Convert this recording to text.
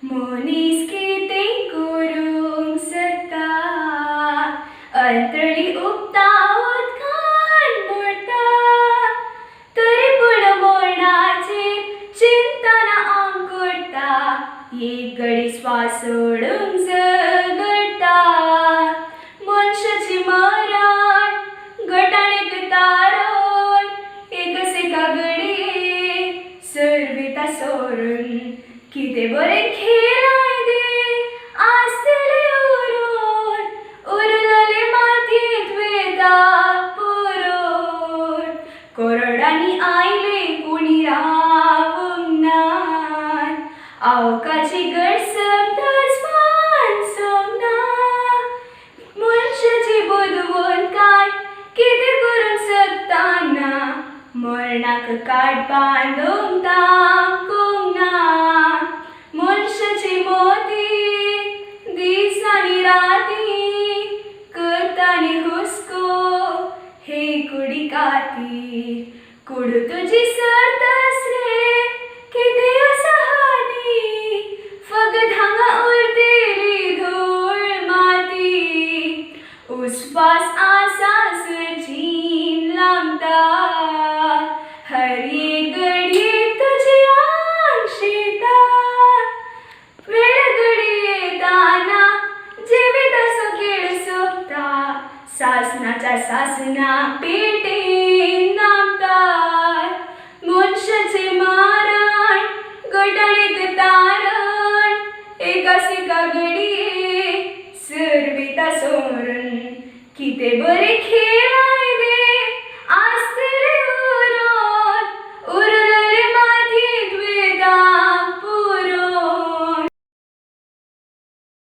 मनीस कितें करूंक सोदता अंतरली उपता उदकान बुडटा तरी पूण मरणाचेर चिंतना आंग करता एक घडी स्वास सोडूंक झगडटा मनशाची मरण घटाणेक तारण एका घडये सर्विता सोरून कितें बरें खेळाय दे आसतले उरलेले मातयेंत वेता पुरोन कोरडांनी आयले कोणी रावूंक नात आवकाची गडसप तजमान सोंगना मनशाची बुदवण काय कितें करूंक सोदताना मरणाक काट बांदूंक तांकूंक ना मनशाची मोती दिसांनी राती करतानी हुस्को हे कुडी खातीर कुडू तुजी सरतस रे कितें आसा हानी फकत हांगा उरतेली धूळ माती उस्वास आसा सजीन लांबता हर एक घडये तुजी आंग शिरता वेळ घडी येताना जिविताचो खेळ सोंपता सासणाच्या सासना पेटेन नामतात मनशाचे मारण घटाणेक तारण एका घडये सर्विता सोरून कितें बरें खेळ